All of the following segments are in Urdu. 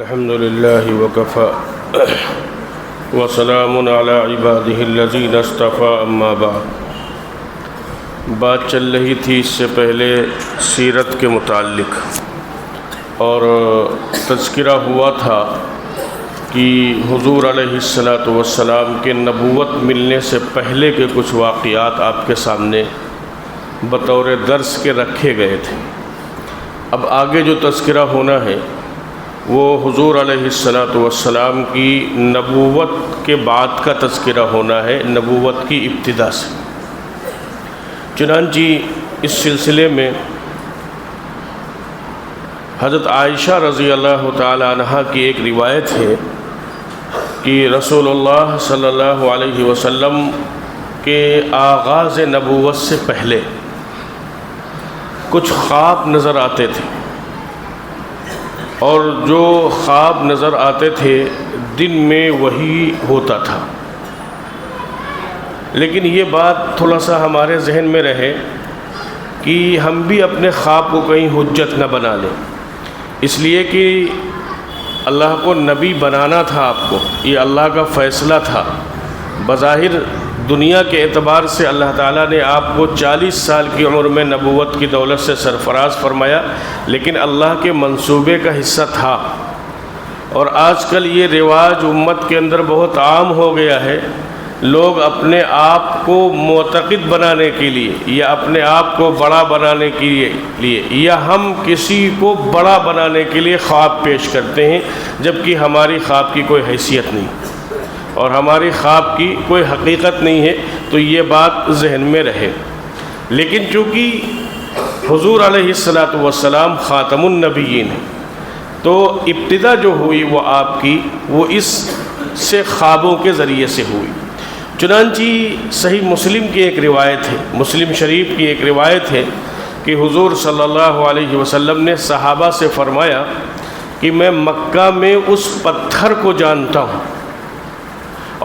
الحمد لله وكفى وسلام على عباده الذين اصطفى اما بعد۔ بات چل رہی تھی اس سے پہلے سیرت کے متعلق، اور تذکرہ ہوا تھا کہ حضور علیہ السلام کے نبوت ملنے سے پہلے کے کچھ واقعات آپ کے سامنے بطور درس کے رکھے گئے تھے۔ اب آگے جو تذکرہ ہونا ہے وہ حضور علیہ السلام کی نبوت کے بعد کا تذکرہ ہونا ہے، نبوت کی ابتدا سے۔ چنانچہ اس سلسلے میں حضرت عائشہ رضی اللہ تعالی عنہا کی ایک روایت ہے کہ رسول اللہ صلی اللہ علیہ وسلم کے آغاز نبوت سے پہلے کچھ خواب نظر آتے تھے، اور جو خواب نظر آتے تھے دن میں وہی ہوتا تھا۔ لیکن یہ بات تھوڑا سا ہمارے ذہن میں رہے کہ ہم بھی اپنے خواب کو کہیں حجت نہ بنا لیں، اس لیے کہ اللہ کو نبی بنانا تھا، آپ کو یہ اللہ کا فیصلہ تھا۔ بظاہر دنیا کے اعتبار سے اللہ تعالیٰ نے آپ کو 40 سال کی عمر میں نبوت کی دولت سے سرفراز فرمایا، لیکن اللہ کے منصوبے کا حصہ تھا۔ اور آج کل یہ رواج امت کے اندر بہت عام ہو گیا ہے، لوگ اپنے آپ کو معتقد بنانے کے لیے یا اپنے آپ کو بڑا بنانے کے لیے یا ہم کسی کو بڑا بنانے کے لیے خواب پیش کرتے ہیں، جبکہ ہماری خواب کی کوئی حیثیت نہیں اور ہماری خواب کی کوئی حقیقت نہیں ہے۔ تو یہ بات ذہن میں رہے۔ لیکن چونکہ حضور علیہ السلام خاتم النبیین ہیں، تو ابتدا جو ہوئی وہ آپ کی وہ اس سے خوابوں کے ذریعے سے ہوئی۔ چنانچہ صحیح مسلم کی ایک روایت ہے، مسلم شریف کی ایک روایت ہے کہ حضور صلی اللہ علیہ وسلم نے صحابہ سے فرمایا کہ میں مکہ میں اس پتھر کو جانتا ہوں،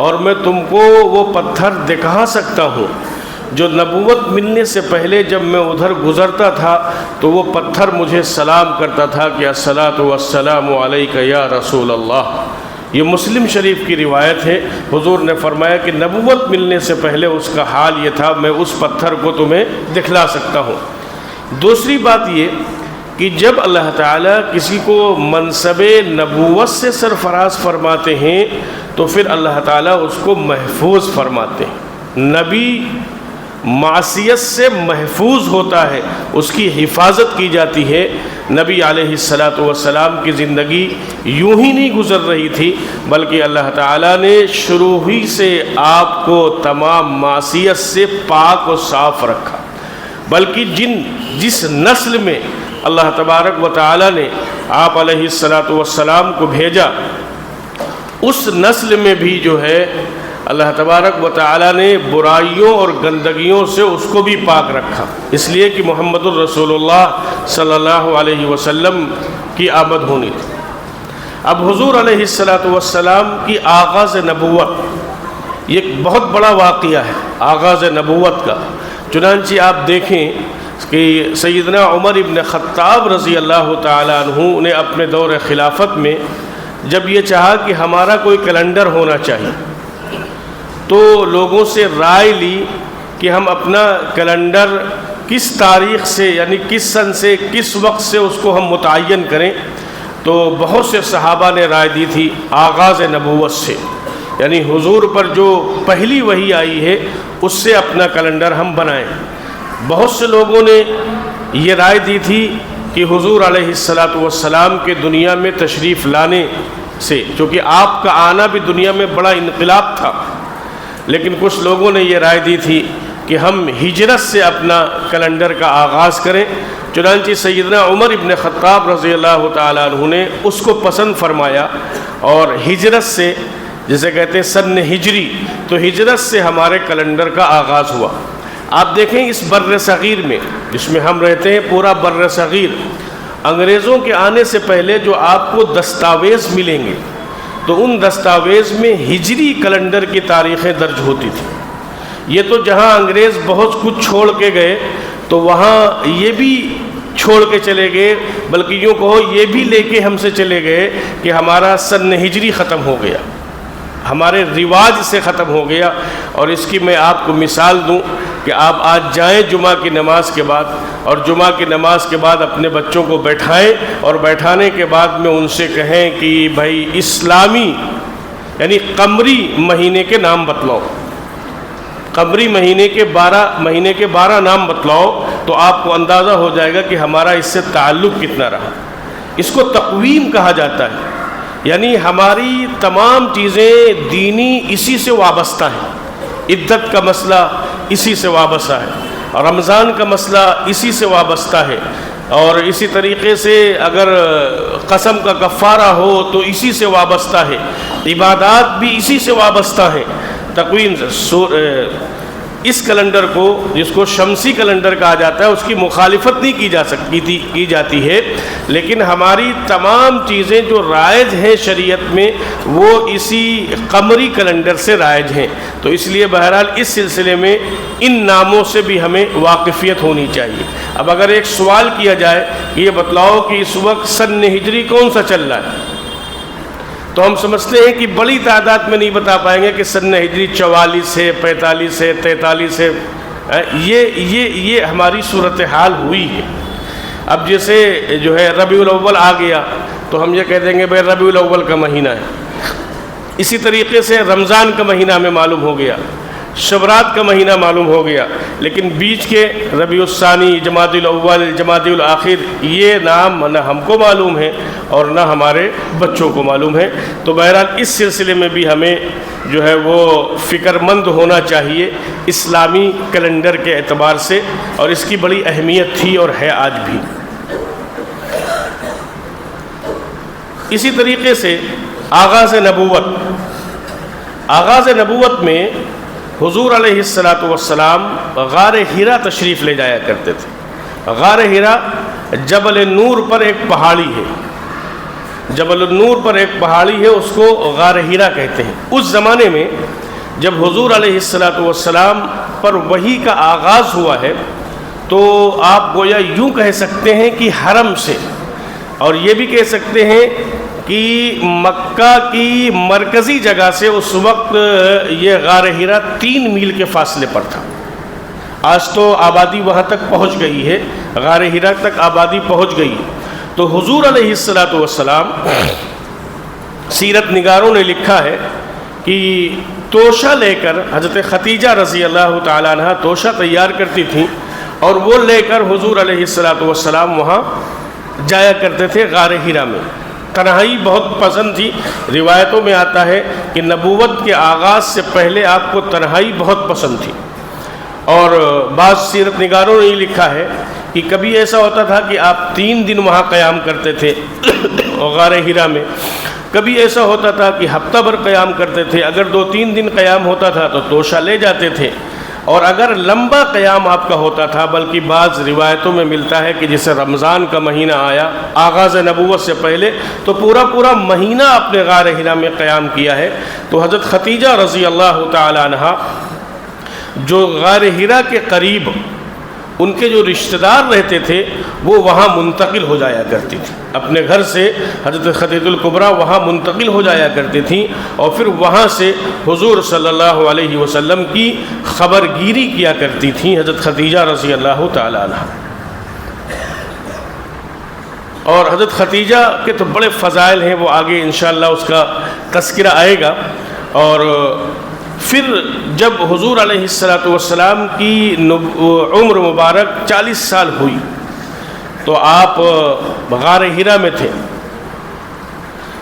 اور میں تم کو وہ پتھر دکھا سکتا ہوں جو نبوت ملنے سے پہلے جب میں ادھر گزرتا تھا تو وہ پتھر مجھے سلام کرتا تھا کہ الصلاۃ والسلام علیک یا رسول اللہ۔ یہ مسلم شریف کی روایت ہے۔ حضور نے فرمایا کہ نبوت ملنے سے پہلے اس کا حال یہ تھا، میں اس پتھر کو تمہیں دکھلا سکتا ہوں۔ دوسری بات یہ کہ جب اللہ تعالیٰ کسی کو منصب نبوت سے سرفراز فرماتے ہیں تو پھر اللہ تعالیٰ اس کو محفوظ فرماتے ہیں۔ نبی معصیت سے محفوظ ہوتا ہے، اس کی حفاظت کی جاتی ہے۔ نبی علیہ السلام کی زندگی یوں ہی نہیں گزر رہی تھی، بلکہ اللہ تعالیٰ نے شروع ہی سے آپ کو تمام معصیت سے پاک و صاف رکھا، بلکہ جس نسل میں اللہ تبارک و تعالیٰ نے آپ علیہ السلام کو بھیجا، اس نسل میں بھی جو ہے اللہ تبارک و تعالیٰ نے برائیوں اور گندگیوں سے اس کو بھی پاک رکھا، اس لیے کہ محمد الرسول اللہ صلی اللہ علیہ وسلم کی آمد ہونی تھی۔ اب حضور علیہ السلام کی آغاز نبوت یہ ایک بہت بڑا واقعہ ہے، آغاز نبوت کا۔ چنانچہ آپ دیکھیں کہ سیدنا عمر ابن خطاب رضی اللہ تعالیٰ عنہ نے اپنے دور خلافت میں جب یہ چاہا کہ ہمارا کوئی کیلنڈر ہونا چاہیے، تو لوگوں سے رائے لی کہ ہم اپنا کیلنڈر کس تاریخ سے، یعنی کس سن سے کس وقت سے اس کو ہم متعین کریں۔ تو بہت سے صحابہ نے رائے دی تھی آغاز نبوت سے، یعنی حضور پر جو پہلی وحی آئی ہے اس سے اپنا کیلنڈر ہم بنائیں۔ بہت سے لوگوں نے یہ رائے دی تھی کہ حضور علیہ السلام کے دنیا میں تشریف لانے سے، چونکہ آپ کا آنا بھی دنیا میں بڑا انقلاب تھا، لیکن کچھ لوگوں نے یہ رائے دی تھی کہ ہم ہجرت سے اپنا کیلنڈر کا آغاز کریں۔ چنانچہ سیدنا عمر ابن خطاب رضی اللہ تعالیٰ عنہ نے اس کو پسند فرمایا، اور ہجرت سے، جسے کہتے ہیں سن ہجری، تو ہجرت سے ہمارے کیلنڈر کا آغاز ہوا۔ آپ دیکھیں اس بر صغیر میں جس میں ہم رہتے ہیں، پورا بر صغیر، انگریزوں کے آنے سے پہلے جو آپ کو دستاویز ملیں گے تو ان دستاویز میں ہجری کیلنڈر کی تاریخیں درج ہوتی تھی۔ یہ تو جہاں انگریز بہت کچھ چھوڑ کے گئے تو وہاں یہ بھی چھوڑ کے چلے گئے، بلکہ یوں کہو یہ بھی لے کے ہم سے چلے گئے کہ ہمارا سن ہجری ختم ہو گیا، ہمارے رواج سے ختم ہو گیا۔ اور اس کی میں آپ کو مثال دوں کہ آپ آج جائیں جمعہ کی نماز کے بعد، اور جمعہ کی نماز کے بعد اپنے بچوں کو بیٹھائیں، اور بیٹھانے کے بعد میں ان سے کہیں کہ بھائی اسلامی یعنی قمری مہینے کے نام بتلاؤ، قمری مہینے کے 12 نام بتلاؤ، تو آپ کو اندازہ ہو جائے گا کہ ہمارا اس سے تعلق کتنا رہا۔ اس کو تقویم کہا جاتا ہے، یعنی ہماری تمام چیزیں دینی اسی سے وابستہ ہیں۔ عدت کا مسئلہ اسی سے وابستہ ہے، رمضان کا مسئلہ اسی سے وابستہ ہے، اور اسی طریقے سے اگر قسم کا کفارہ ہو تو اسی سے وابستہ ہے، عبادات بھی اسی سے وابستہ ہیں۔ تقویم اس کیلنڈر کو، جس کو شمسی کیلنڈر کہا جاتا ہے، اس کی مخالفت نہیں کی جاتی ہے، لیکن ہماری تمام چیزیں جو رائج ہیں شریعت میں وہ اسی قمری کیلنڈر سے رائج ہیں۔ تو اس لیے بہرحال اس سلسلے میں ان ناموں سے بھی ہمیں واقفیت ہونی چاہیے۔ اب اگر ایک سوال کیا جائے کہ یہ بتلاؤ کہ اس وقت سن ہجری کون سا چل رہا ہے، تو ہم سمجھتے ہیں کہ بڑی تعداد میں نہیں بتا پائیں گے کہ سن ہجری 44 ہے، 45 ہے، 43 ہے۔ یہ ہماری صورتحال ہوئی ہے۔ اب جیسے جو ہے ربیع الاول آ گیا تو ہم یہ کہہ دیں گے بھائی ربیع الاول کا مہینہ ہے۔ اسی طریقے سے رمضان کا مہینہ ہمیں معلوم ہو گیا، شبرات کا مہینہ معلوم ہو گیا، لیکن بیچ کے ربیع الثانی، جمادی الاول، جمادی الاخر، یہ نام نہ ہم کو معلوم ہے اور نہ ہمارے بچوں کو معلوم ہے۔ تو بہرحال اس سلسلے میں بھی ہمیں جو ہے وہ فکر مند ہونا چاہیے اسلامی کیلنڈر کے اعتبار سے، اور اس کی بڑی اہمیت تھی اور ہے آج بھی۔ اسی طریقے سے آغاز نبوت میں حضور علیہ السلام غار حرا تشریف لے جایا کرتے تھے۔ غار حرا جبل نور پر ایک پہاڑی ہے، جبل النور پر ایک پہاڑی ہے، اس کو غار حرا کہتے ہیں۔ اس زمانے میں جب حضور علیہ السلام پر وحی کا آغاز ہوا ہے تو آپ گویا یوں کہہ سکتے ہیں کہ حرم سے، اور یہ بھی کہہ سکتے ہیں کہ مکہ کی مرکزی جگہ سے اس وقت یہ غار حرا 3 میل کے فاصلے پر تھا۔ آج تو آبادی وہاں تک پہنچ گئی ہے، غار حرا تک آبادی پہنچ گئی ہے۔ تو حضور علیہ السلام، سیرت نگاروں نے لکھا ہے کہ توشہ لے کر حضرت ختیجہ رضی اللہ تعالیٰ عنہ توشہ تیار کرتی تھیں، اور وہ لے کر حضور علیہ السلام وہاں جایا کرتے تھے غار حرا میں۔ تنہائی بہت پسند تھی، روایتوں میں آتا ہے کہ نبوت کے آغاز سے پہلے آپ کو تنہائی بہت پسند تھی، اور بعض سیرت نگاروں نے یہ لکھا ہے کہ کبھی ایسا ہوتا تھا کہ آپ 3 دن وہاں قیام کرتے تھے غار حرا میں، کبھی ایسا ہوتا تھا کہ ہفتہ بھر قیام کرتے تھے، اگر 2-3 دن قیام ہوتا تھا تو توشہ لے جاتے تھے، اور اگر لمبا قیام آپ کا ہوتا تھا، بلکہ بعض روایتوں میں ملتا ہے کہ جیسے رمضان کا مہینہ آیا آغاز نبوت سے پہلے، تو پورا مہینہ اپنے غار حرا میں قیام کیا ہے۔ تو حضرت ختیجہ رضی اللہ تعالی عنہا جو غار حرا کے قریب ان کے جو رشتہ دار رہتے تھے وہ وہاں منتقل ہو جایا کرتی تھی، اپنے گھر سے حضرت خدیجہ الکبریٰ وہاں منتقل ہو جایا کرتی تھیں، اور پھر وہاں سے حضور صلی اللہ علیہ وسلم کی خبر گیری کیا کرتی تھیں حضرت خدیجہ رضی اللہ تعالی عنہ۔ اور حضرت خدیجہ کے تو بڑے فضائل ہیں، وہ آگے انشاءاللہ اس کا تذکرہ آئے گا۔ اور پھر جب حضور علیہ السلام کی عمر مبارک 40 سال ہوئی تو آپ غار حرا میں تھے۔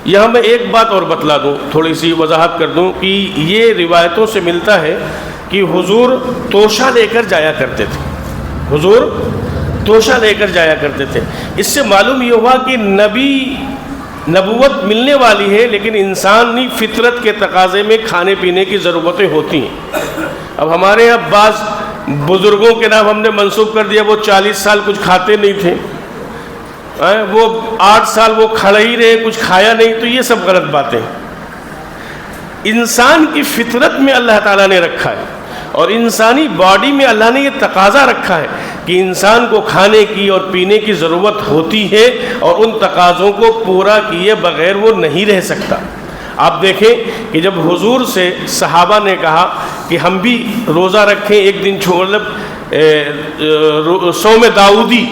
یہاں میں ایک بات اور بتلا دوں، تھوڑی سی وضاحت کر دوں کہ یہ روایتوں سے ملتا ہے کہ حضور توشہ لے کر جایا کرتے تھے، حضور توشہ لے کر جایا کرتے تھے۔ اس سے معلوم یہ ہوا کہ نبوت ملنے والی ہے، لیکن انسانی فطرت کے تقاضے میں کھانے پینے کی ضرورتیں ہوتی ہیں۔ اب ہمارے یہاں بعض بزرگوں کے نام ہم نے منسوب کر دیا، وہ 40 سال کچھ کھاتے نہیں تھے، وہ 8 سال وہ کھڑے ہی رہے، کچھ کھایا نہیں، تو یہ سب غلط باتیں۔ انسان کی فطرت میں اللہ تعالیٰ نے رکھا ہے، اور انسانی باڈی میں اللہ نے یہ تقاضا رکھا ہے کہ انسان کو کھانے کی اور پینے کی ضرورت ہوتی ہے، اور ان تقاضوں کو پورا کیے بغیر وہ نہیں رہ سکتا۔ آپ دیکھیں کہ جب حضور سے صحابہ نے کہا کہ ہم بھی روزہ رکھیں، ایک دن مطلب صوم داؤدی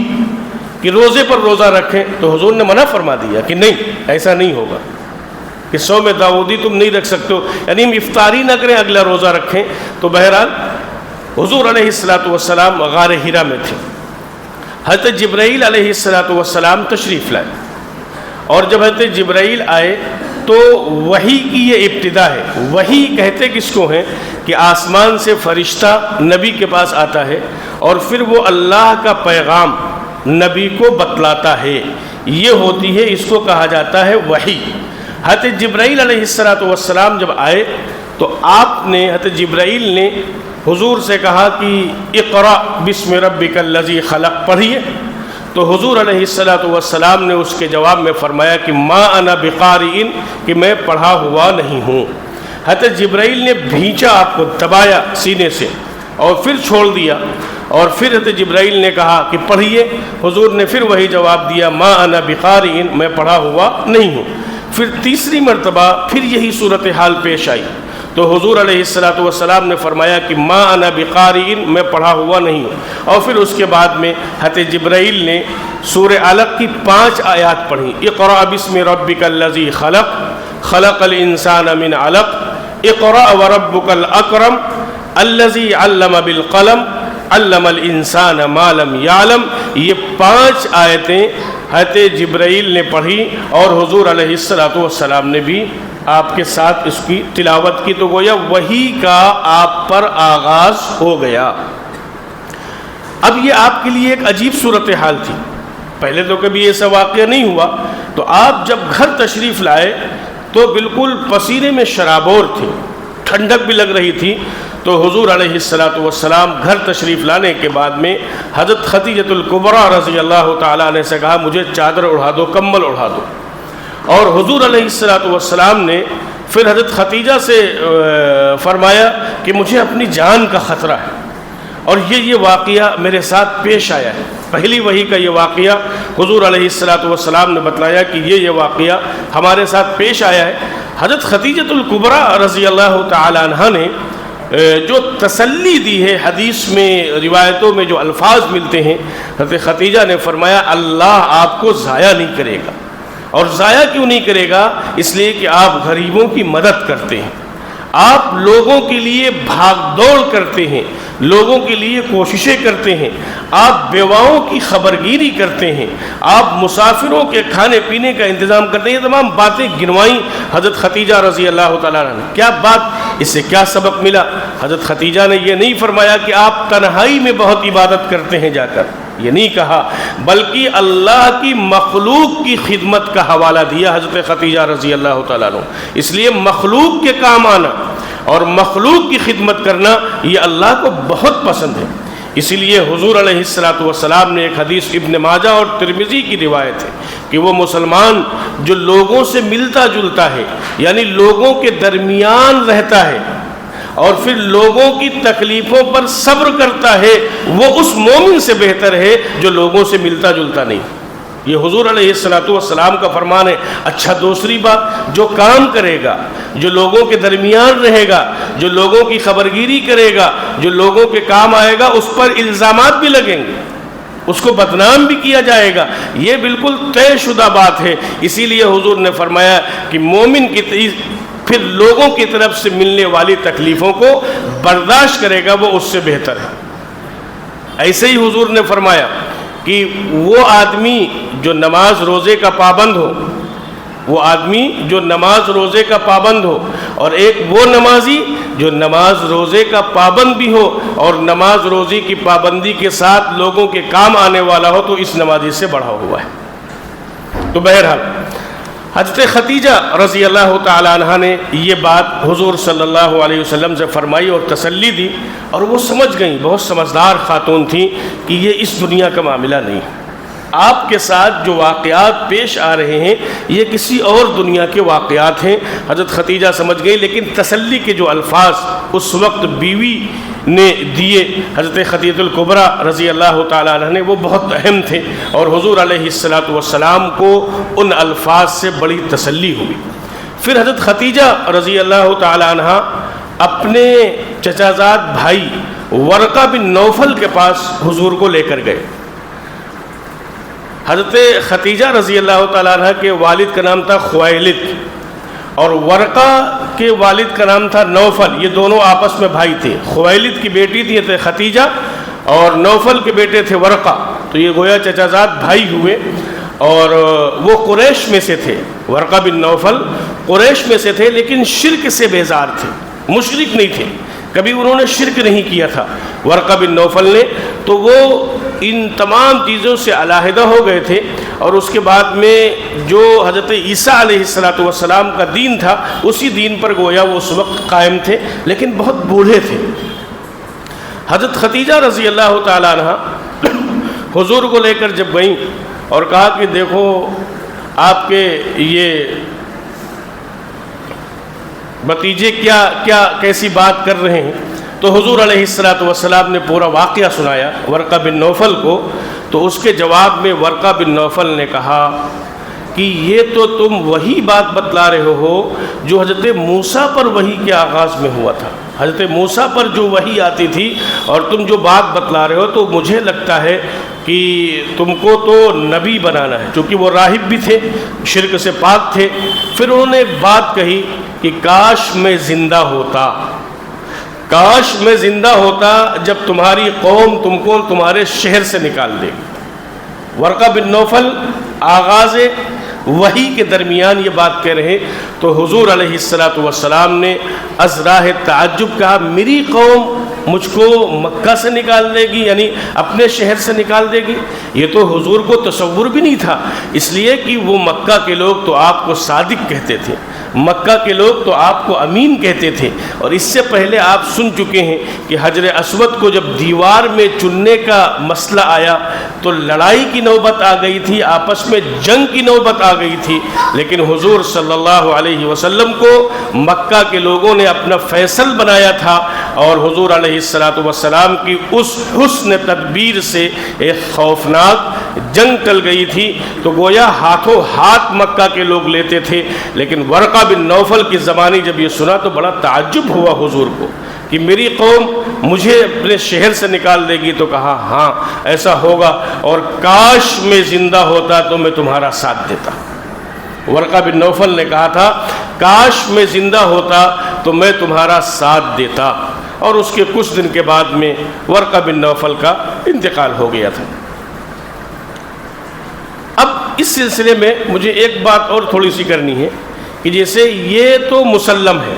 کہ روزے پر روزہ رکھیں، تو حضور نے منع فرما دیا کہ نہیں، ایسا نہیں ہوگا کہ صوم داؤدی تم نہیں رکھ سکتے ہو، یعنی ہم افطاری نہ کریں، اگلا روزہ رکھیں۔ تو بہرحال حضور علیہ السلام غار حرا میں تھے، حضرت جبرائیل علیہ السلام تشریف لائے، اور جب حضرت جبرائیل آئے تو وحی کی یہ ابتدا ہے۔ وحی کہتے کس کو ہیں کہ آسمان سے فرشتہ نبی کے پاس آتا ہے اور پھر وہ اللہ کا پیغام نبی کو بتلاتا ہے، یہ ہوتی ہے، اس کو کہا جاتا ہے وحی۔ حضرت جبرائیل علیہ السلام جب آئے تو حضرت جبرائیل نے حضور سے کہا کہ اقرأ بسم ربک الذی خلق پڑھیے، تو حضور علیہ السلام نے اس کے جواب میں فرمایا کہ ما انا بقارئ، کہ میں پڑھا ہوا نہیں ہوں۔ حضرت جبرائیل نے بھینچا، آپ کو دبایا سینے سے اور پھر چھوڑ دیا، اور پھر حضرت جبرائیل نے کہا کہ پڑھیے، حضور نے پھر وہی جواب دیا ما انا بقارئ، میں پڑھا ہوا نہیں ہوں۔ پھر تیسری مرتبہ پھر یہی صورتحال پیش آئی تو حضور علیہ السلام نے فرمایا کہ ما انا بقارئ، میں پڑھا ہوا نہیں ہوں۔ اور پھر اس کے بعد میں حضرت جبرائیل نے سورہ علق کی 5 آیات پڑھی، اقرأ بسم ربک الذی خلق، خلق الانسان من علق، اقرأ وربک الاکرم الذی علم بالقلم، علم الانسان ما لم یعلم۔ یہ 5 آیتیں حضرت جبرائیل نے پڑھی اور حضور علیہ السلام نے بھی آپ کے ساتھ اس کی تلاوت کی، تو گویا وحی کا آپ پر آغاز ہو گیا۔ اب یہ آپ کے لیے ایک عجیب صورتحال تھی، پہلے تو کبھی ایسا واقعہ نہیں ہوا۔ تو آپ جب گھر تشریف لائے تو بالکل پسینے میں شرابور تھے، ٹھنڈک بھی لگ رہی تھی۔ تو حضور علیہ السلام گھر تشریف لانے کے بعد میں حضرت خدیجۃ الکبریٰ رضی اللہ تعالیٰ عنہ سے کہا مجھے چادر اڑا دو، کمبل اڑا دو، اور حضور علیہ السلام نے پھر حضرت خدیجہ سے فرمایا کہ مجھے اپنی جان کا خطرہ ہے، اور یہ واقعہ میرے ساتھ پیش آیا ہے۔ پہلی وحی کا یہ واقعہ حضور علیہ السلام نے بتلایا کہ یہ واقعہ ہمارے ساتھ پیش آیا ہے۔ حضرت خدیجۃ الکبریٰ رضی اللہ تعالی عنہا نے جو تسلی دی ہے، حدیث میں روایتوں میں جو الفاظ ملتے ہیں، حضرت خدیجہ نے فرمایا اللہ آپ کو ضائع نہیں کرے گا، اور ضائع کیوں نہیں کرے گا؟ اس لیے کہ آپ غریبوں کی مدد کرتے ہیں، آپ لوگوں کے لیے بھاگ دوڑ کرتے ہیں، لوگوں کے لیے کوششیں کرتے ہیں، آپ بیواؤں کی خبرگیری کرتے ہیں، آپ مسافروں کے کھانے پینے کا انتظام کرتے ہیں۔ یہ تمام باتیں گنوائیں حضرت خدیجہ رضی اللہ تعالیٰ عنہ۔ کیا بات، اس سے کیا سبق ملا؟ حضرت خدیجہ نے یہ نہیں فرمایا کہ آپ تنہائی میں بہت عبادت کرتے ہیں جا کر، یہ نہیں کہا، بلکہ اللہ کی مخلوق کی خدمت کا حوالہ دیا حضرت خدیجہ رضی اللہ تعالیٰ عنہ۔ اس لیے مخلوق کے کام آنا اور مخلوق کی خدمت کرنا یہ اللہ کو بہت پسند ہے۔ اسی لیے حضور علیہ السلام نے ایک حدیث ابن ماجہ اور ترمذی کی روایت ہے کہ وہ مسلمان جو لوگوں سے ملتا جلتا ہے، یعنی لوگوں کے درمیان رہتا ہے اور پھر لوگوں کی تکلیفوں پر صبر کرتا ہے، وہ اس مومن سے بہتر ہے جو لوگوں سے ملتا جلتا نہیں۔ یہ حضور علیہ السلام کا فرمان ہے۔ اچھا، دوسری بات، جو کام کرے گا، جو لوگوں کے درمیان رہے گا، جو لوگوں کی خبرگیری کرے گا، جو لوگوں کے کام آئے گا، اس پر الزامات بھی لگیں گے، اس کو بدنام بھی کیا جائے گا، یہ بالکل طے شدہ بات ہے۔ اسی لیے حضور نے فرمایا کہ مومن کی پھر لوگوں کی طرف سے ملنے والی تکلیفوں کو برداشت کرے گا، وہ اس سے بہتر ہے۔ ایسے ہی حضور نے فرمایا کہ وہ آدمی جو نماز روزے کا پابند ہو، وہ آدمی جو نماز روزے کا پابند ہو، اور ایک وہ نمازی جو نماز روزے کا پابند بھی ہو اور نماز روزی کی پابندی کے ساتھ لوگوں کے کام آنے والا ہو، تو اس نمازی سے بڑھا ہوا ہے۔ تو بہرحال حضرت خدیجہ رضی اللہ تعالی عنہ نے یہ بات حضور صلی اللہ علیہ وسلم سے فرمائی اور تسلی دی، اور وہ سمجھ گئیں، بہت سمجھدار خاتون تھیں، کہ یہ اس دنیا کا معاملہ نہیں، آپ کے ساتھ جو واقعات پیش آ رہے ہیں یہ کسی اور دنیا کے واقعات ہیں۔ حضرت خدیجہ سمجھ گئی، لیکن تسلی کے جو الفاظ اس وقت بیوی نے دیے حضرت خدیجہ الکبریٰ رضی اللہ تعالیٰ عنہ نے، وہ بہت اہم تھے، اور حضور علیہ السلام کو ان الفاظ سے بڑی تسلی ہوئی۔ پھر حضرت خدیجہ رضی اللہ تعالیٰ عنہ اپنے چچا زاد بھائی ورقہ بن نوفل کے پاس حضور کو لے کر گئے۔ حضرت خدیجہ رضی اللہ تعالیٰ عنہ کے والد کا نام تھا خویلد، اور ورقہ کے والد کا نام تھا نوفل، یہ دونوں آپس میں بھائی تھے۔ خویلد کی بیٹی تھی خدیجہ اور نوفل کے بیٹے تھے ورقہ، تو یہ گویا چچا زاد بھائی ہوئے، اور وہ قریش میں سے تھے۔ ورقہ بن نوفل قریش میں سے تھے، لیکن شرک سے بیزار تھے، مشرک نہیں تھے، کبھی انہوں نے شرک نہیں کیا تھا ورقہ بن نوفل نے، تو وہ ان تمام چیزوں سے علیحدہ ہو گئے تھے، اور اس کے بعد میں جو حضرت عیسیٰ علیہ السلام کا دین تھا اسی دین پر گویا وہ اس وقت قائم تھے، لیکن بہت بوڑھے تھے۔ حضرت خدیجہ رضی اللہ تعالیٰ عنہ حضور کو لے کر جب گئیں اور کہا کہ دیکھو آپ کے یہ بھتیجے کیسی بات کر رہے ہیں، تو حضور علیہ السلام نے پورا واقعہ سنایا ورقہ بن نوفل کو، تو اس کے جواب میں ورقہ بن نوفل نے کہا کہ یہ تو تم وہی بات بتلا رہے ہو جو حضرت موسیٰ پر وحی کے آغاز میں ہوا تھا۔ حضرت موسیٰ پر جو وحی آتی تھی اور تم جو بات بتلا رہے ہو، تو مجھے لگتا ہے کہ تم کو تو نبی بنانا ہے، چونکہ وہ راہب بھی تھے، شرک سے پاک تھے۔ پھر انہوں نے ایک بات کہی کہ کاش میں زندہ ہوتا، کاش میں زندہ ہوتا جب تمہاری قوم تم کو تمہارے شہر سے نکال دے گی۔ ورقہ بن نوفل آغاز وحی کے درمیان یہ بات کہہ رہے، تو حضور علیہ السلام نے از راہ تعجب کہا میری قوم مجھ کو مکہ سے نکال دے گی، یعنی اپنے شہر سے نکال دے گی؟ یہ تو حضور کو تصور بھی نہیں تھا، اس لیے کہ وہ مکہ کے لوگ تو آپ کو صادق کہتے تھے، مکہ کے لوگ تو آپ کو امین کہتے تھے، اور اس سے پہلے آپ سن چکے ہیں کہ حجر اسود کو جب دیوار میں چننے کا مسئلہ آیا تو لڑائی کی نوبت آ گئی تھی، آپس میں جنگ کی نوبت آ گئی تھی، لیکن حضور صلی اللہ علیہ وسلم کو مکہ کے لوگوں نے اپنا فیصل بنایا تھا، اور حضور علیہ السلام کی اس حسن تدبیر سے ایک خوفناک جنگ ٹل گئی تھی، تو گویا ہاتھوں ہاتھ مکہ کے لوگ لیتے تھے۔ لیکن ورقہ بن نوفل کی زبانی جب یہ سنا تو بڑا تعجب ہوا حضور کو کہ میری قوم مجھے اپنے شہر سے نکال دے گی، تو کہا ہاں ایسا ہوگا، اور کاش میں زندہ ہوتا تو میں تمہارا ساتھ دیتا۔ ورقہ بن نوفل نے کہا تھا کاش میں زندہ ہوتا تو میں تمہارا ساتھ دیتا، اور اس کے کچھ دن کے بعد میں ورقہ بن نوفل کا انتقال ہو گیا تھا۔ اب اس سلسلے میں مجھے ایک بات اور تھوڑی سی کرنی ہے کہ جیسے یہ تو مسلم ہے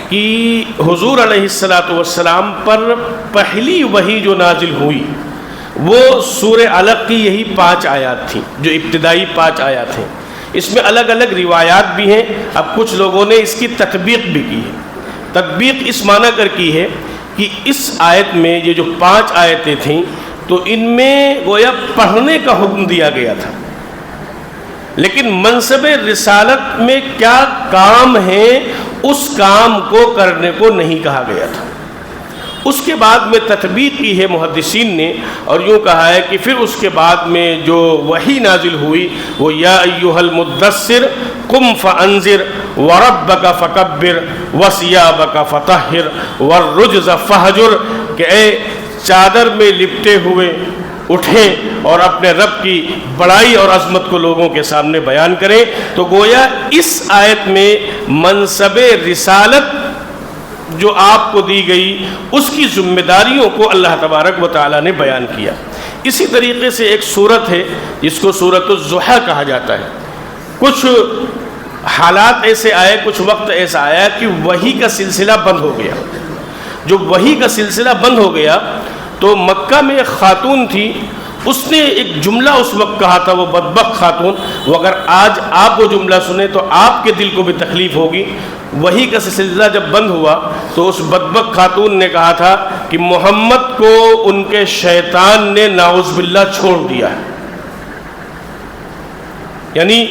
کہ حضور علیہ السلام پر پہلی وحی جو نازل ہوئی وہ سورہ علق کی یہی 5 آیات تھیں، جو ابتدائی 5 آیات ہیں۔ اس میں الگ الگ روایات بھی ہیں، اب کچھ لوگوں نے اس کی تطبیق بھی کی ہے۔ تطبیق اس معنی کر کی ہے کہ اس آیت میں یہ جو 5 آیتیں تھیں تو ان میں گویا پڑھنے کا حکم دیا گیا تھا، لیکن منصب رسالت میں کیا کام ہے اس کام کو کرنے کو نہیں کہا گیا تھا۔ اس کے بعد میں تطبیق کی ہے محدثین نے، اور یوں کہا ہے کہ پھر اس کے بعد میں جو وحی نازل ہوئی وہ یا ایھا المدثر قم فانذر وربک فکبر وثیابک فطہر والرجز فہجر، کہ اے چادر میں لپٹے ہوئے اٹھیں اور اپنے رب کی بڑائی اور عظمت کو لوگوں کے سامنے بیان کریں۔ تو گویا اس آیت میں منصب رسالت جو آپ کو دی گئی اس کی ذمہ داریوں کو اللہ تبارک و تعالیٰ نے بیان کیا۔ اسی طریقے سے ایک سورت ہے جس کو سورۃ الضحیٰ کہا جاتا ہے۔ کچھ حالات ایسے آئے، کچھ وقت ایسا آیا کہ وحی کا سلسلہ بند ہو گیا۔ جو وحی کا سلسلہ بند ہو گیا تو مکہ میں ایک خاتون تھی، اس نے ایک جملہ اس وقت کہا تھا، وہ بدبخت خاتون، وہ اگر آج آپ وہ جملہ سنیں تو آپ کے دل کو بھی تکلیف ہوگی۔ وحی کا سلسلہ جب بند ہوا تو اس بدبخت خاتون نے کہا تھا کہ محمد کو ان کے شیطان نے نعوذ باللہ چھوڑ دیا ہے۔ یعنی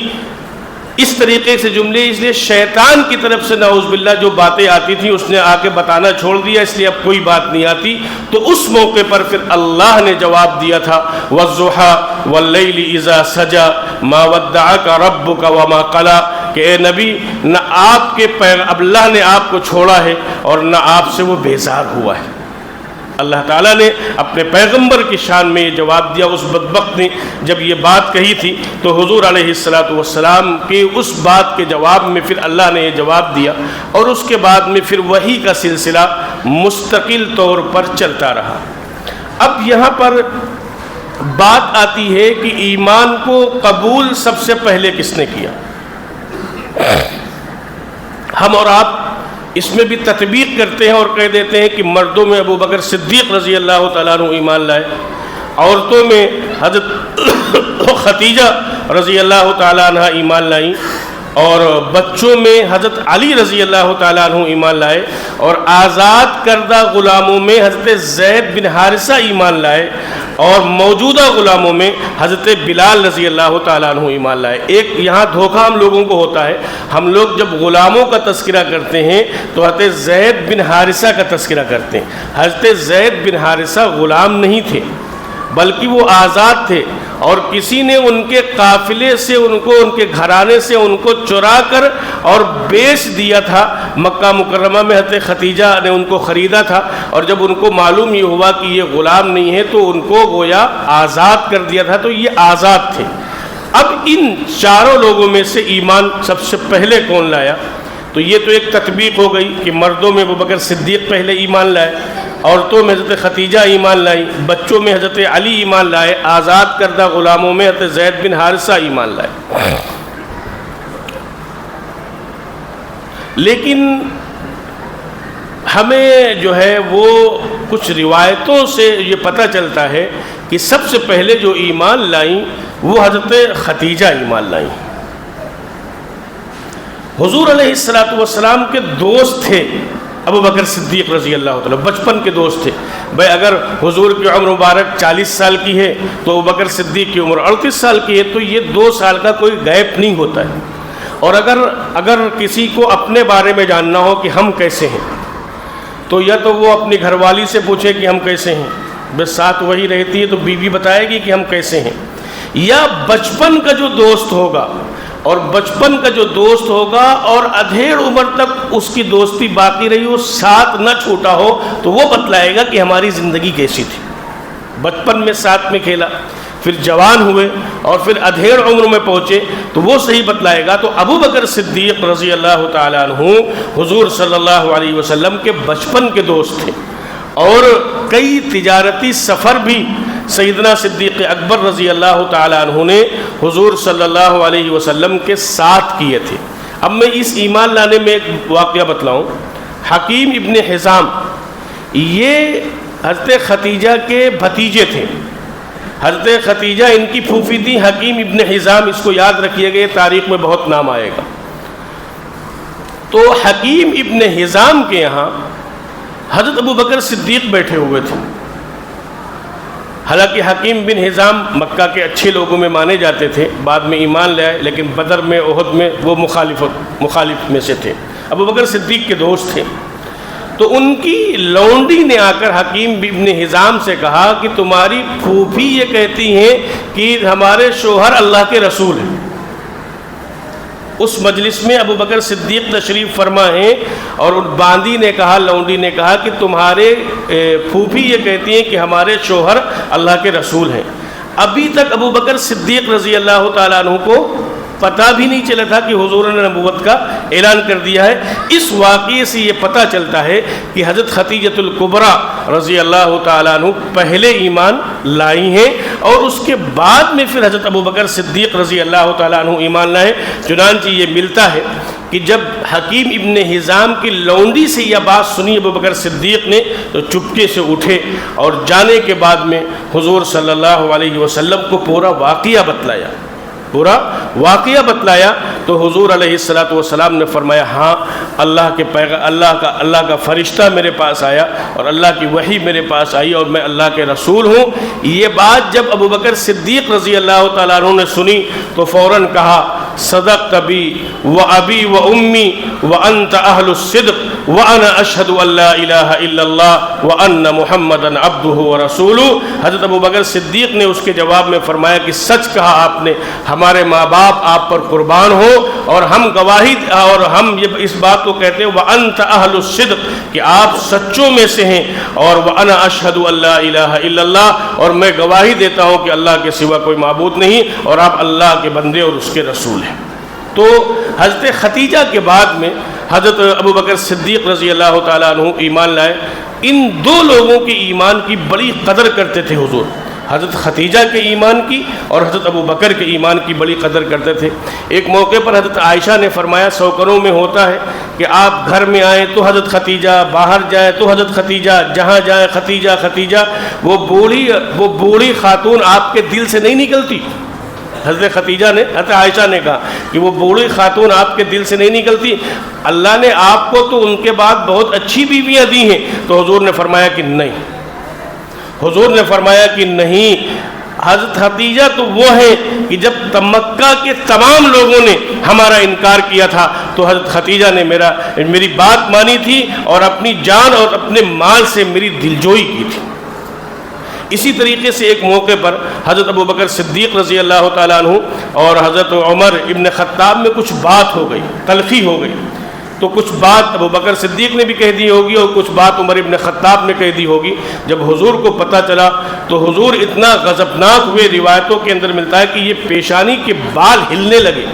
اس طریقے سے جملے، اس لیے شیطان کی طرف سے نعوذ باللہ جو باتیں آتی تھیں اس نے آ کے بتانا چھوڑ دیا، اس لیے اب کوئی بات نہیں آتی۔ تو اس موقع پر پھر اللہ نے جواب دیا تھا وَالضُّحَىٰ وَاللَّيْلِ إِذَا سَجَىٰ مَا وَدَّعَكَ رَبُّكَ وَمَا قَلَىٰ، کہ اے نبی نہ آپ کے اللہ نے آپ کو چھوڑا ہے اور نہ آپ سے وہ بیزار ہوا ہے۔ اللہ تعالیٰ نے اپنے پیغمبر کی شان میں یہ جواب دیا۔ اس بدبخت نے جب یہ بات کہی تھی تو حضور علیہ السلام کی اس بات کے جواب میں پھر اللہ نے یہ جواب دیا، اور اس کے بعد میں پھر وحی کا سلسلہ مستقل طور پر چلتا رہا۔ اب یہاں پر بات آتی ہے کہ ایمان کو قبول سب سے پہلے کس نے کیا؟ ہم اور آپ اس میں بھی تطبیق کرتے ہیں اور کہہ دیتے ہیں کہ مردوں میں ابو بکر صدیق رضی اللہ تعالیٰ عنہ ایمان لائے، عورتوں میں حضرت خدیجہ رضی اللہ تعالیٰ عنہ ایمان لائیں، اور بچوں میں حضرت علی رضی اللہ تعالیٰ عنہ ایمان لائے، اور آزاد کردہ غلاموں میں حضرت زید بن حارثہ ایمان لائے، اور موجودہ غلاموں میں حضرت بلال رضی اللہ تعالیٰ عنہ ایمان لائے۔ ایک یہاں دھوکہ ہم لوگوں کو ہوتا ہے، ہم لوگ جب غلاموں کا تذکرہ کرتے ہیں تو حضرت زید بن حارثہ کا تذکرہ کرتے ہیں۔ حضرت زید بن حارثہ غلام نہیں تھے بلکہ وہ آزاد تھے، اور کسی نے ان کے قافلے سے ان کے گھرانے سے ان کو چرا کر اور بیچ دیا تھا۔ مکہ مکرمہ میں حضرت خدیجہ نے ان کو خریدا تھا، اور جب ان کو معلوم یہ ہوا کہ یہ غلام نہیں ہے تو ان کو گویا آزاد کر دیا تھا، تو یہ آزاد تھے۔ اب ان چاروں لوگوں میں سے ایمان سب سے پہلے کون لایا؟ تو یہ تو ایک تطبیق ہو گئی کہ مردوں میں ابوبکر صدیق پہلے ایمان لائے، عورتوں میں حضرت خدیجہ ایمان لائی، بچوں میں حضرت علی ایمان لائے، آزاد کردہ غلاموں میں حضرت زید بن حارثہ ایمان لائے۔ لیکن ہمیں جو ہے وہ کچھ روایتوں سے یہ پتہ چلتا ہے کہ سب سے پہلے جو ایمان لائیں وہ حضرت خدیجہ ایمان لائیں۔ حضور علیہ السلام کے دوست تھے ابو بکر صدیق رضی اللہ تعالیٰ، بچپن کے دوست تھے۔ بھائی اگر حضور کی عمر مبارک 40 سال کی ہے تو ابو بکر صدیق کی عمر 38 سال کی ہے، تو یہ 2 سال کا کوئی گیپ نہیں ہوتا ہے۔ اور اگر کسی کو اپنے بارے میں جاننا ہو کہ ہم کیسے ہیں تو یا تو وہ اپنی گھر والی سے پوچھے کہ ہم کیسے ہیں، بس ساتھ وہی رہتی ہے تو بیوی بتائے گی کہ ہم کیسے ہیں، یا بچپن کا جو دوست ہوگا، اور بچپن کا جو دوست ہوگا اور ادھیڑ عمر تک اس کی دوستی باقی رہی ہو، ساتھ نہ چھوٹا ہو، تو وہ بتلائے گا کہ ہماری زندگی کیسی تھی۔ بچپن میں ساتھ میں کھیلا، پھر جوان ہوئے اور پھر ادھیڑ عمر میں پہنچے تو وہ صحیح بتلائے گا۔ تو ابو بکر صدیق رضی اللہ تعالیٰ عنہ حضور صلی اللہ علیہ وسلم کے بچپن کے دوست تھے، اور کئی تجارتی سفر بھی سیدنا صدیق اکبر رضی اللہ تعالیٰ عنہ نے حضور صلی اللہ علیہ وسلم کے ساتھ کیے تھے۔ اب میں اس ایمان لانے میں ایک واقعہ بتلاؤں۔ حکیم ابن حزام یہ حضرت خدیجہ کے بھتیجے تھے۔ حضرت خدیجہ ان کی پھوپھی تھی حکیم ابن حزام، اس کو یاد رکھیے گا، تاریخ میں بہت نام آئے گا۔ تو حکیم ابن حزام کے یہاں حضرت ابو بکر صدیق بیٹھے ہوئے تھے۔ حالانکہ حکیم بن حزام مکہ کے اچھے لوگوں میں مانے جاتے تھے، بعد میں ایمان لے آئے، لیکن بدر میں احد میں وہ مخالف میں سے تھے، ابو بکر صدیق کے دوست تھے۔ تو ان کی لونڈی نے آ کر حکیم بن حزام سے کہا کہ تمہاری پھوپھی یہ کہتی ہیں کہ ہمارے شوہر اللہ کے رسول ہیں۔ اس مجلس میں ابو بکر صدیق تشریف فرما ہیں، اور ان باندی نے کہا، لونڈی نے کہا کہ تمہارے پھوپھی یہ کہتی ہیں کہ ہمارے شوہر اللہ کے رسول ہیں۔ ابھی تک ابو بکر صدیق رضی اللہ تعالیٰ عنہ کو پتہ بھی نہیں چلا تھا کہ حضور نے نبوت کا اعلان کر دیا ہے۔ اس واقعے سے یہ پتہ چلتا ہے کہ حضرت خدیجۃ الکبریٰ رضی اللہ تعالیٰ عنہ پہلے ایمان لائی ہیں، اور اس کے بعد میں پھر حضرت ابو بکر صدیق رضی اللہ تعالیٰ عنہ ایمان لائے۔ چنانچہ یہ ملتا ہے کہ جب حکیم ابن حزام کی لونڈی سے یہ بات سنی ابو بکر صدیق نے تو چپکے سے اٹھے، اور جانے کے بعد میں حضور صلی اللہ علیہ وسلم کو پورا واقعہ بتلایا پورا واقعہ بتلایا تو حضور علیہ الصلوۃ والسلام نے فرمایا ہاں اللہ کا فرشتہ میرے پاس آیا اور اللہ کی وحی میرے پاس آئی اور میں اللہ کے رسول ہوں۔ یہ بات جب ابو بکر صدیق رضی اللہ تعالیٰ عنہ نے سنی تو فوراً کہا صدقت بی و ابی و امی و انت اہل الصدق وانا اشہد ان لا الہ الا اللہ وان محمدا عبدہ ورسولہ۔ حضرت ابو بکر صدیق نے اس کے جواب میں فرمایا کہ سچ کہا آپ نے، ہمارے ماں باپ آپ پر قربان ہو، اور ہم گواہی اور ہم یہ اس بات کو کہتے ہیں وانت اہل الصدق کہ آپ سچوں میں سے ہیں، اور وانا اشہد ان لا الہ الا اللہ اور میں گواہی دیتا ہوں کہ اللہ کے سوا کوئی معبود نہیں اور آپ اللہ کے بندے اور اس کے رسول ہیں۔ تو حضرت ختیجہ کے بعد میں حضرت ابو بکر صدیق رضی اللہ تعالیٰ عنہ ایمان لائے۔ ان دو لوگوں کے ایمان کی بڑی قدر کرتے تھے حضور، حضرت ختیجہ کے ایمان کی اور حضرت ابو بکر کے ایمان کی بڑی قدر کرتے تھے۔ ایک موقع پر حضرت عائشہ نے فرمایا سوکروں میں ہوتا ہے کہ آپ گھر میں آئیں تو حضرت ختیجہ، باہر جائیں تو حضرت ختیجہ، جہاں جائیں ختیجہ ختیجہ، وہ بوڑھی خاتون آپ کے دل سے نہیں نکلتی۔ حضرت ختیجہ نے، حضرت عائشہ نے کہا کہ وہ بوڑھی خاتون آپ کے دل سے نہیں نکلتی، اللہ نے آپ کو تو ان کے بعد بہت اچھی بیویاں دی ہیں۔ تو حضور نے فرمایا کہ نہیں، حضور نے فرمایا کہ نہیں، حضرت ختیجہ تو وہ ہیں کہ جب مکہ کے تمام لوگوں نے ہمارا انکار کیا تھا تو حضرت ختیجہ نے میری بات مانی تھی اور اپنی جان اور اپنے مال سے میری دلجوئی کی تھی۔ اسی طریقے سے ایک موقع پر حضرت ابو بکر صدیق رضی اللہ تعالیٰ عنہ اور حضرت عمر ابن خطاب میں کچھ بات ہو گئی، تلخی ہو گئی، تو کچھ بات ابو بکر صدیق نے بھی کہہ دی ہوگی اور کچھ بات عمر ابن خطاب نے کہہ دی ہوگی۔ جب حضور کو پتہ چلا تو حضور اتنا غضبناک ہوئے، روایتوں کے اندر ملتا ہے کہ یہ پیشانی کے بال ہلنے لگے،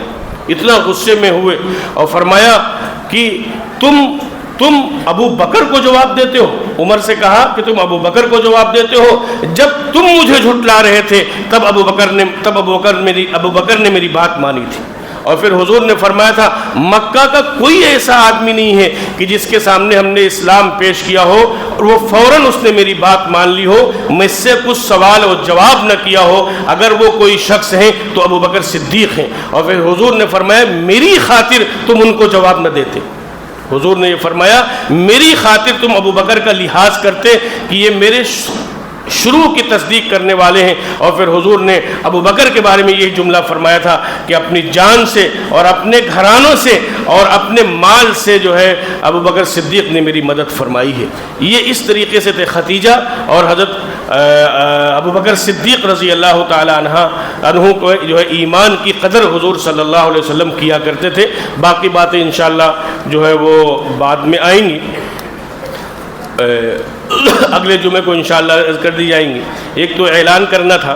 اتنا غصے میں ہوئے، اور فرمایا کہ تم ابو بکر کو جواب دیتے ہو۔ عمر سے کہا کہ تم ابو بکر کو جواب دیتے ہو، جب تم مجھے جھٹلا رہے تھے تب ابو بکر نے میری بات مانی تھی۔ اور پھر حضور نے فرمایا تھا مکہ کا کوئی ایسا آدمی نہیں ہے کہ جس کے سامنے ہم نے اسلام پیش کیا ہو اور وہ فوراً اس نے میری بات مان لی ہو، مجھ سے کچھ سوال و جواب نہ کیا ہو، اگر وہ کوئی شخص ہیں تو ابو بکر صدیق ہیں۔ اور پھر حضور نے فرمایا میری خاطر تم ان کو جواب نہ دیتے، حضور نے یہ فرمایا میری خاطر تم ابو بکر کا لحاظ کرتے کہ یہ میرے شروع کی تصدیق کرنے والے ہیں۔ اور پھر حضور نے ابو بکر کے بارے میں یہی جملہ فرمایا تھا کہ اپنی جان سے اور اپنے گھرانوں سے اور اپنے مال سے جو ہے ابو بکر صدیق نے میری مدد فرمائی ہے۔ یہ اس طریقے سے تھے ختیجہ اور حضرت ابو بکر صدیق رضی اللہ تعالی عنہ کو جو ہے ایمان کی قدر حضور صلی اللہ علیہ وسلم کیا کرتے تھے۔ باقی باتیں انشاءاللہ جو ہے وہ بعد میں آئیں گی، اگلے جمعے کو انشاءاللہ کر دی جائیں گی۔ ایک تو اعلان کرنا تھا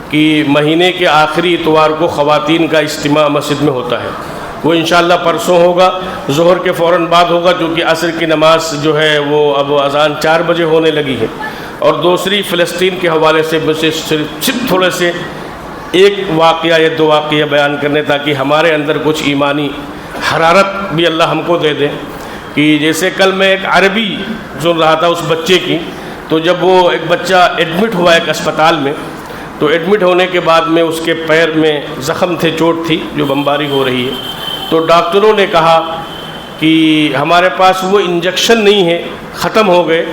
کہ مہینے کے آخری اتوار کو خواتین کا اجتماع مسجد میں ہوتا ہے، وہ انشاءاللہ پرسوں ہوگا، ظہر کے فوراً بعد ہوگا، کیونکہ عصر کی نماز جو ہے وہ اب اذان 4 بجے ہونے لگی ہے۔ اور دوسری فلسطین کے حوالے سے مجھے صرف تھوڑے سے ایک واقعہ یا 2 واقعہ بیان کرنے تاکہ ہمارے اندر کچھ ایمانی حرارت بھی اللہ ہم کو دے دے۔ کہ جیسے کل میں ایک عربی سن رہا تھا اس بچے کی، تو جب وہ ایک بچہ ایڈمٹ ہوا ایک اسپتال میں، تو ایڈمٹ ہونے کے بعد میں اس کے پیر میں زخم تھے، چوٹ تھی جو بمباری ہو رہی ہے، تو ڈاکٹروں نے کہا کہ ہمارے پاس وہ انجیکشن نہیں ہے، ختم ہو گئے،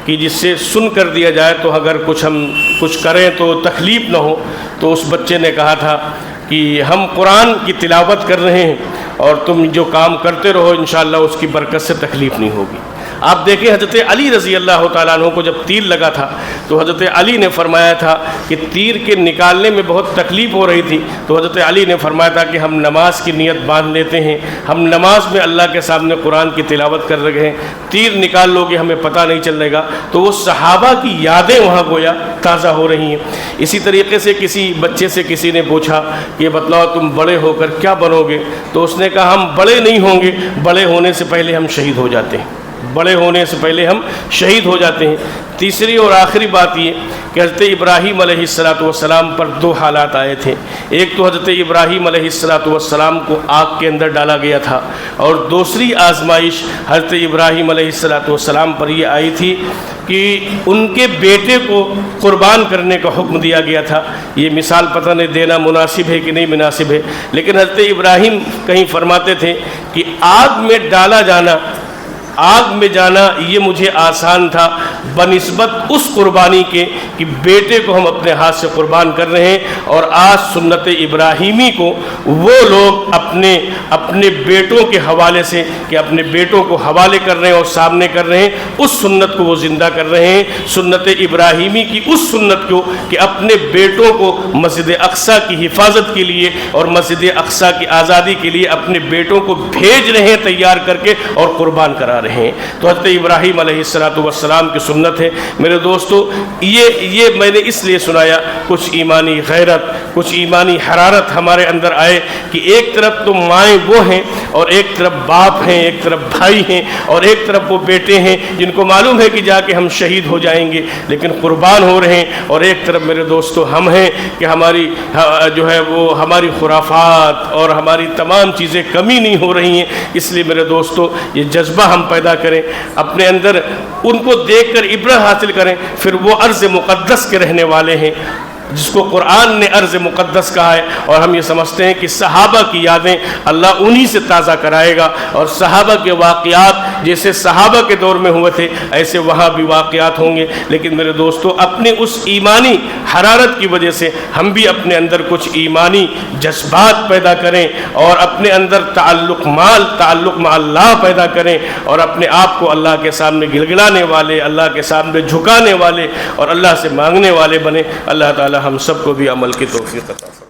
کہ جس سے سن کر دیا جائے تو اگر ہم کچھ کریں تو تکلیف نہ ہو۔ تو اس بچے نے کہا تھا کہ ہم قرآن کی تلاوت کر رہے ہیں اور تم جو کام کرتے رہو انشاءاللہ اس کی برکت سے تکلیف نہیں ہوگی۔ آپ دیکھیں حضرت علی رضی اللہ تعالیٰ عنہ کو جب تیر لگا تھا تو حضرت علی نے فرمایا تھا کہ تیر کے نکالنے میں بہت تکلیف ہو رہی تھی، تو حضرت علی نے فرمایا تھا کہ ہم نماز کی نیت باندھ لیتے ہیں، ہم نماز میں اللہ کے سامنے قرآن کی تلاوت کر رہے ہیں، تیر نکال لو گے ہمیں پتہ نہیں چلے گا۔ تو وہ صحابہ کی یادیں وہاں گویا تازہ ہو رہی ہیں۔ اسی طریقے سے کسی بچے سے کسی نے پوچھا کہ بتلاؤ تم بڑے ہو کر کیا بنو گے، تو اس نے کہا ہم بڑے نہیں ہوں گے، بڑے ہونے سے پہلے ہم شہید ہو جاتے ہیں۔ بڑے ہونے سے پہلے ہم شہید ہو جاتے ہیں۔ تیسری اور آخری بات یہ کہ حضرت ابراہیم علیہ السلام پر دو حالات آئے تھے۔ ایک تو حضرت ابراہیم علیہ السلام کو آگ کے اندر ڈالا گیا تھا، اور دوسری آزمائش حضرت ابراہیم علیہ السلام پر یہ آئی تھی کہ ان کے بیٹے کو قربان کرنے کا حکم دیا گیا تھا۔ یہ مثال پتہ نہیں دینا مناسب ہے کہ نہیں مناسب ہے، لیکن حضرت ابراہیم کہیں فرماتے تھے کہ آگ میں ڈالا جانا، آگ میں جانا یہ مجھے آسان تھا بنسبت اس قربانی کے کہ بیٹے کو ہم اپنے ہاتھ سے قربان کر رہے ہیں، اور آج سنت ابراہیمی کو وہ لوگ اپنے بیٹوں کے حوالے سے کہ اپنے بیٹوں کو حوالے کر رہے ہیں اور سامنے کر رہے ہیں، اس سنت کو وہ زندہ کر رہے ہیں، سنت ابراہیمی کی اس سنت کو کہ اپنے بیٹوں کو مسجد اقصیٰ کی حفاظت کے لیے اور مسجد اقصیٰ کی آزادی کے لیے اپنے بیٹوں کو بھیج رہے ہیں تیار کر کے اور قربان کرا رہے ہیں۔ تو حضرت ابراہیم علیہ السلام کی سنت ہے میرے دوستو۔ یہ میں نے اس لیے سنایا، کچھ ایمانی غیرت، کچھ ایمانی حرارت ہمارے اندر آئے کہ ایک طرف تو مائیں وہ ہیں، اور ایک طرف باپ ہیں، ایک طرف بھائی ہیں، اور ایک طرف وہ بیٹے ہیں جن کو معلوم ہے کہ جا کے ہم شہید ہو جائیں گے لیکن قربان ہو رہے ہیں، اور ایک طرف میرے دوستو ہم ہیں کہ ہماری جو ہے وہ ہماری خرافات اور ہماری تمام چیزیں کمی نہیں ہو رہی ہیں۔ اس لیے میرے دوستو یہ جذبہ ہم پیدا کریں، اپنے اندر ان کو دیکھ کر عبرت حاصل کریں۔ پھر وہ ارض مقدس کے رہنے والے ہیں جس کو قرآن نے ارض مقدس کہا ہے، اور ہم یہ سمجھتے ہیں کہ صحابہ کی یادیں اللہ انہی سے تازہ کرائے گا، اور صحابہ کے واقعات جیسے صحابہ کے دور میں ہوئے تھے ایسے وہاں بھی واقعات ہوں گے۔ لیکن میرے دوستو اپنے اس ایمانی حرارت کی وجہ سے ہم بھی اپنے اندر کچھ ایمانی جذبات پیدا کریں، اور اپنے اندر تعلق مع اللہ پیدا کریں، اور اپنے آپ کو اللہ کے سامنے گلگلانے والے، اللہ کے سامنے جھکانے والے اور اللہ سے مانگنے والے بنیں۔ اللہ تعالی ہم سب کو بھی عمل کی توفیق عطا فرمائے۔